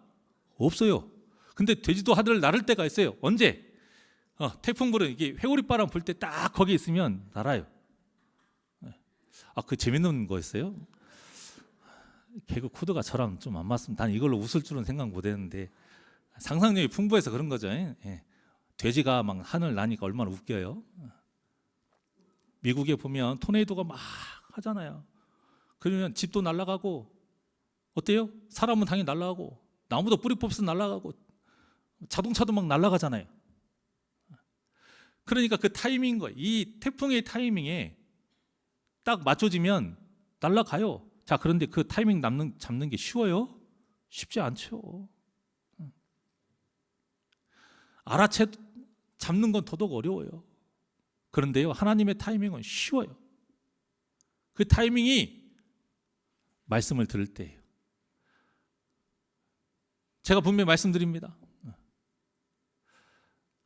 없어요. 근데 돼지도 하늘을 나를 때가 있어요. 언제? 태풍 불은 이게 회오리바람 불 때 딱 거기 있으면 날아요. 그 재밌는 거였어요. 개그 코드가 저랑 좀 안 맞습니다. 난 이걸로 웃을 줄은 생각 못 했는데 상상력이 풍부해서 그런 거죠. 예. 돼지가 막 하늘 나니까 얼마나 웃겨요. 미국에 보면 토네이도가 막 하잖아요. 그러면 집도 날아가고 어때요? 사람은 당연히 날아가고 나무도 뿌리 뽑아서 날아가고 자동차도 막 날아가잖아요. 그러니까 그 타이밍인 거예요. 이 태풍의 타이밍에 딱 맞춰지면 날아가요. 자, 그런데 그 타이밍 잡는 게 쉬워요? 쉽지 않죠. 잡는 건 더더욱 어려워요. 그런데요, 하나님의 타이밍은 쉬워요. 그 타이밍이 말씀을 들을 때예요. 제가 분명히 말씀드립니다.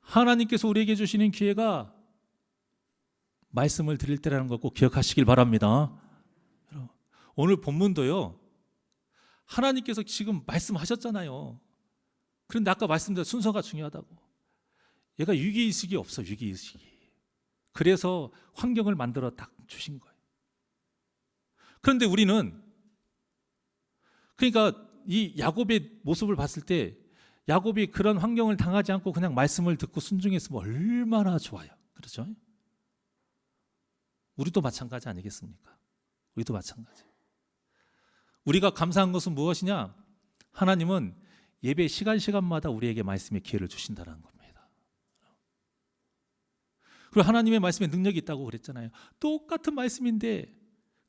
하나님께서 우리에게 주시는 기회가 말씀을 드릴 때라는 걸 꼭 기억하시길 바랍니다. 오늘 본문도요, 하나님께서 지금 말씀하셨잖아요. 그런데 아까 말씀드린 순서가 중요하다고. 얘가 위기의식이 없어, 위기의식이. 그래서 환경을 만들어 딱 주신 거예요. 그런데 우리는, 그러니까 이 야곱의 모습을 봤을 때 야곱이 그런 환경을 당하지 않고 그냥 말씀을 듣고 순종했으면 얼마나 좋아요. 그렇죠? 우리도 마찬가지 아니겠습니까? 우리도 마찬가지. 우리가 감사한 것은 무엇이냐? 하나님은 예배 시간마다 우리에게 말씀의 기회를 주신다는 겁니다. 그리고 하나님의 말씀에 능력이 있다고 그랬잖아요. 똑같은 말씀인데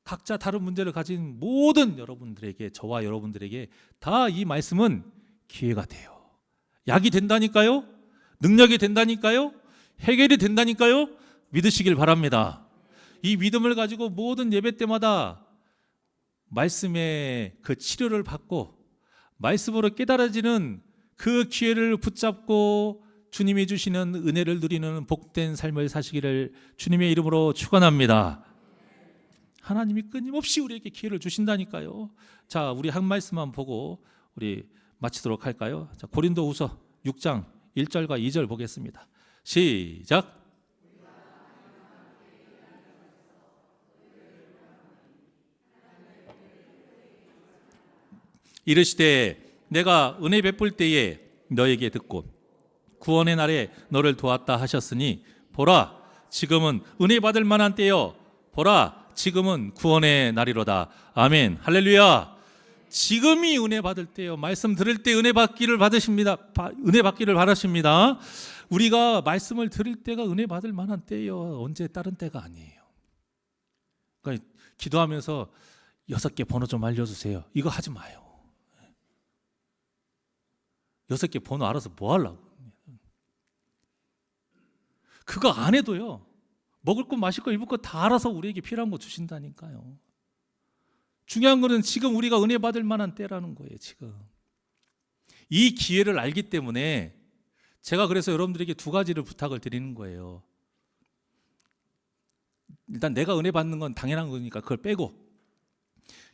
각자 다른 문제를 가진 모든 여러분들에게, 저와 여러분들에게 다 이 말씀은 기회가 돼요. 약이 된다니까요. 능력이 된다니까요. 해결이 된다니까요. 믿으시길 바랍니다. 이 믿음을 가지고 모든 예배 때마다 말씀의 그 치료를 받고 말씀으로 깨달아지는 그 기회를 붙잡고 주님이 주시는 은혜를 누리는 복된 삶을 사시기를 주님의 이름으로 축원합니다. 하나님이 끊임없이 우리에게 기회를 주신다니까요. 자, 우리 한 말씀만 보고 우리 마치도록 할까요? 자, 고린도후서 6장 1절과 2절 보겠습니다. 시작. 이르시되 내가 은혜 베풀 때에 너에게 듣고 구원의 날에 너를 도왔다 하셨으니 보라 지금은 은혜 받을 만한 때요 보라 지금은 구원의 날이로다. 아멘. 할렐루야. 지금이 은혜 받을 때요. 말씀 들을 때 은혜 받기를 받으십니다. 은혜 받기를 바라십니다. 우리가 말씀을 들을 때가 은혜 받을 만한 때예요. 언제 다른 때가 아니에요. 그러니까 기도하면서 6개 번호 좀 알려주세요. 이거 하지 마요. 6개 번호 알아서 뭐 하려고. 그거 안 해도요. 먹을 것, 마실 것, 입을 것 다 알아서 우리에게 필요한 거 주신다니까요. 중요한 거는 지금 우리가 은혜 받을 만한 때라는 거예요. 지금 이 기회를 알기 때문에 제가 그래서 여러분들에게 2가지를 부탁을 드리는 거예요. 일단 내가 은혜 받는 건 당연한 거니까 그걸 빼고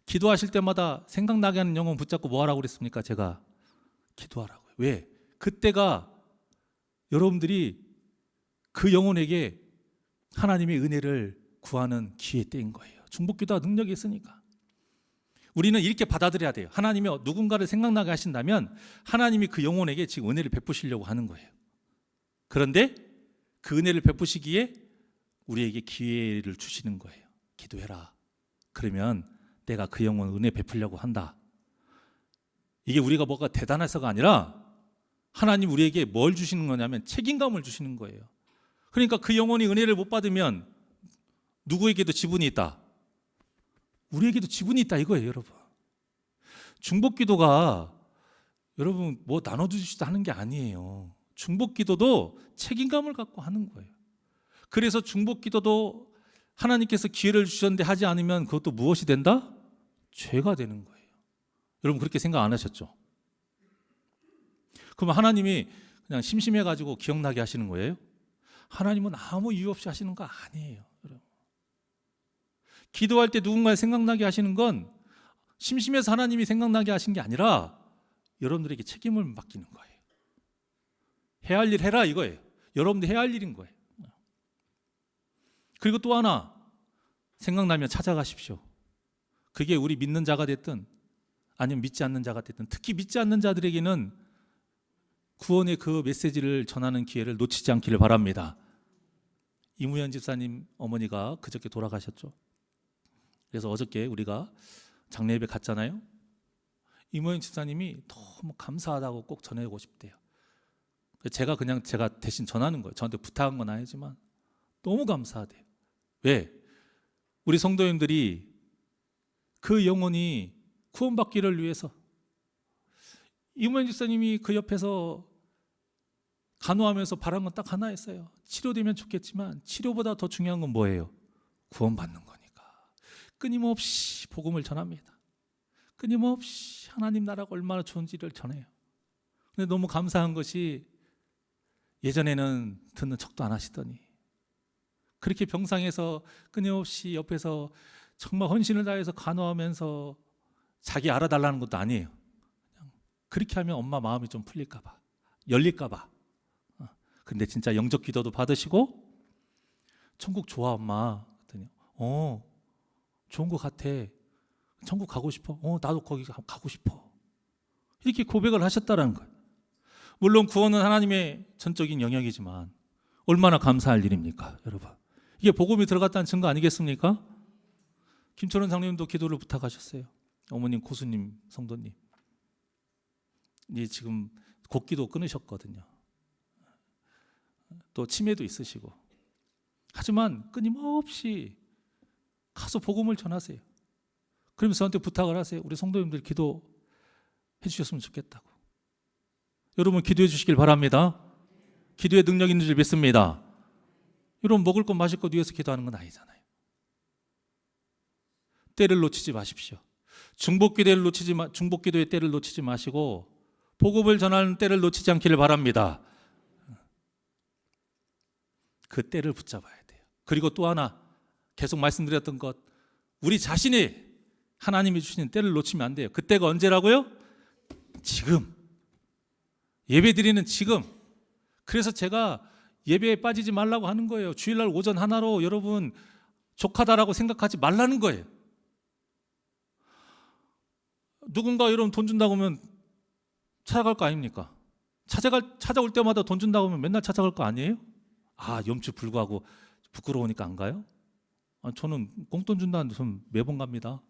기도하실 때마다 생각나게 하는 영혼 붙잡고 뭐 하라고 그랬습니까? 제가 기도하라고요. 왜? 그때가 여러분들이 그 영혼에게 하나님의 은혜를 구하는 기회 때인 거예요. 중보기도가 능력이 있으니까. 우리는 이렇게 받아들여야 돼요. 하나님이 누군가를 생각나게 하신다면 하나님이 그 영혼에게 지금 은혜를 베푸시려고 하는 거예요. 그런데 그 은혜를 베푸시기에 우리에게 기회를 주시는 거예요. 기도해라. 그러면 내가 그 영혼 은혜 베풀려고 한다. 이게 우리가 뭐가 대단해서가 아니라 하나님 우리에게 뭘 주시는 거냐면 책임감을 주시는 거예요. 그러니까 그 영혼이 은혜를 못 받으면 누구에게도 지분이 있다. 우리에게도 지분이 있다 이거예요, 여러분. 중보기도가 여러분 뭐 나눠주시다 하는 게 아니에요. 중보기도도 책임감을 갖고 하는 거예요. 그래서 중보기도도 하나님께서 기회를 주셨는데 하지 않으면 그것도 무엇이 된다? 죄가 되는 거예요. 여러분 그렇게 생각 안 하셨죠? 그럼 하나님이 그냥 심심해가지고 기억나게 하시는 거예요? 하나님은 아무 이유 없이 하시는 거 아니에요. 여러분. 기도할 때 누군가 생각나게 하시는 건 심심해서 하나님이 생각나게 하신 게 아니라 여러분들에게 책임을 맡기는 거예요. 해야 할 일 해라 이거예요. 여러분들 해야 할 일인 거예요. 그리고 또 하나 생각나면 찾아가십시오. 그게 우리 믿는 자가 됐든 아니면 믿지 않는 자가 됐든, 특히 믿지 않는 자들에게는 구원의 그 메시지를 전하는 기회를 놓치지 않기를 바랍니다. 이무현 집사님 어머니가 그저께 돌아가셨죠. 그래서 어저께 우리가 장례 예배 갔잖아요. 이무현 집사님이 너무 감사하다고 꼭 전해고 싶대요. 제가 대신 전하는 거예요. 저한테 부탁한 건 아니지만 너무 감사하대요. 왜? 우리 성도님들이 그 영혼이 구원받기를 위해서, 이무현 집사님이 그 옆에서 간호하면서 바란 건 딱 하나였어요. 치료되면 좋겠지만 치료보다 더 중요한 건 뭐예요? 구원받는 거니까 끊임없이 복음을 전합니다. 끊임없이 하나님 나라가 얼마나 좋은지를 전해요. 근데 너무 감사한 것이, 예전에는 듣는 척도 안 하시더니 그렇게 병상에서 끊임없이 옆에서 정말 헌신을 다해서 간호하면서 자기 알아달라는 것도 아니에요. 그냥 그렇게 하면 엄마 마음이 좀 풀릴까 봐, 열릴까 봐. 근데 진짜 영적 기도도 받으시고, 천국 좋아 엄마? 그랬더니 좋은 것 같아. 천국 가고 싶어? 나도 거기 가고 싶어. 이렇게 고백을 하셨다는 거예요. 물론 구원은 하나님의 전적인 영역이지만 얼마나 감사할 일입니까, 여러분. 이게 복음이 들어갔다는 증거 아니겠습니까? 김철원 장로님도 기도를 부탁하셨어요. 어머님, 고수님, 성도님. 이제 지금 곡기도 끊으셨거든요. 또 치매도 있으시고. 하지만 끊임없이 가서 복음을 전하세요. 그러면서 저한테 부탁을 하세요. 우리 성도님들 기도해 주셨으면 좋겠다고. 여러분 기도해 주시길 바랍니다. 기도의 능력 있는 줄 믿습니다. 여러분 먹을 것 마실 것 위해서 기도하는 건 아니잖아요. 때를 놓치지 마십시오. 중복기도의 때를 놓치지 마시고 복음을 전하는 때를 놓치지 않기를 바랍니다. 그 때를 붙잡아야 돼요. 그리고 또 하나 계속 말씀드렸던 것, 우리 자신이 하나님이 주시는 때를 놓치면 안 돼요. 그때가 언제라고요? 지금. 예배 드리는 지금. 그래서 제가 예배에 빠지지 말라고 하는 거예요. 주일날 오전 하나로 여러분 족하다라고 생각하지 말라는 거예요. 누군가 여러분 돈 준다고 하면 찾아갈 거 아닙니까? 찾아올 때마다 돈 준다고 하면 맨날 찾아갈 거 아니에요? 염치 불구하고 부끄러우니까 안 가요? 저는 꽁돈 준다는데 저는 매번 갑니다.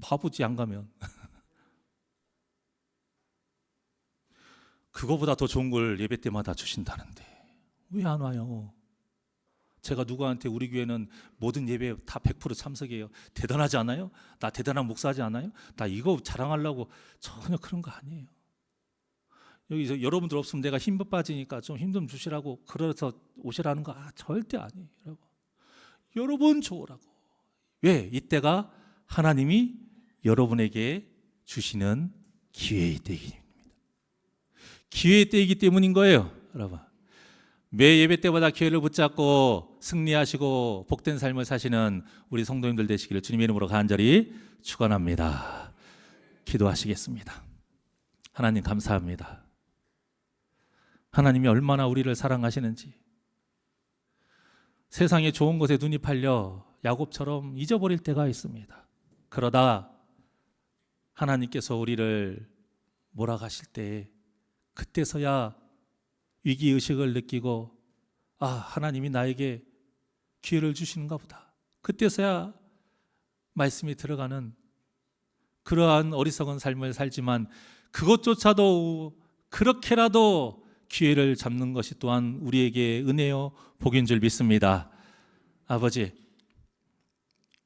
바보지 안 가면. 그거보다 더 좋은 걸 예배 때마다 주신다는데 왜 안 와요? 제가 누구한테 우리 교회는 모든 예배에 다 100% 참석해요. 대단하지 않아요? 나 대단한 목사지 않아요? 나 이거 자랑하려고. 전혀 그런 거 아니에요. 여기서 여러분들 없으면 내가 힘 빠지니까 좀 힘 좀 주시라고 그래서 오시라는 거 절대 아니에요. 여러분 좋으라고. 왜? 이때가 하나님이 여러분에게 주시는 기회의 때입니다. 기회의 때이기 때문인 거예요, 여러분. 매 예배 때마다 기회를 붙잡고 승리하시고 복된 삶을 사시는 우리 성도님들 되시기를 주님의 이름으로 간절히 축원합니다. 기도하시겠습니다. 하나님 감사합니다. 하나님이 얼마나 우리를 사랑하시는지, 세상의 좋은 것에 눈이 팔려 야곱처럼 잊어버릴 때가 있습니다. 그러다 하나님께서 우리를 몰아가실 때, 그때서야 위기의식을 느끼고 하나님이 나에게 기회를 주시는가 보다. 그때서야 말씀이 들어가는 그러한 어리석은 삶을 살지만 그것조차도 그렇게라도 기회를 잡는 것이 또한 우리에게 은혜요 복인 줄 믿습니다. 아버지,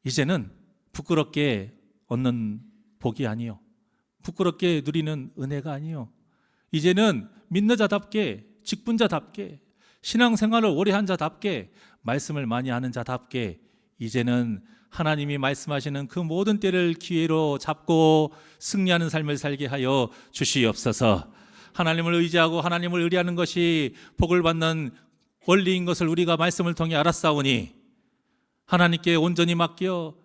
이제는 부끄럽게 얻는 복이 아니요, 부끄럽게 누리는 은혜가 아니요, 이제는 믿는 자답게, 직분자답게, 신앙생활을 오래 한 자답게, 말씀을 많이 아는 자답게 이제는 하나님이 말씀하시는 그 모든 때를 기회로 잡고 승리하는 삶을 살게 하여 주시옵소서. 하나님을 의지하고 하나님을 의뢰하는 것이 복을 받는 원리인 것을 우리가 말씀을 통해 알았사오니 하나님께 온전히 맡겨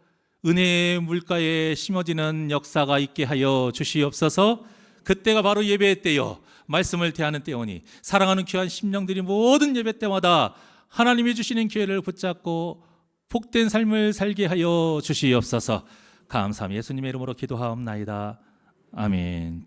은혜의 물가에 심어지는 역사가 있게 하여 주시옵소서. 그때가 바로 예배의 때요, 말씀을 대하는 때오니 사랑하는 귀한 심령들이 모든 예배 때마다 하나님이 주시는 기회를 붙잡고 복된 삶을 살게 하여 주시옵소서. 감사함 예수님의 이름으로 기도하옵나이다. 아멘.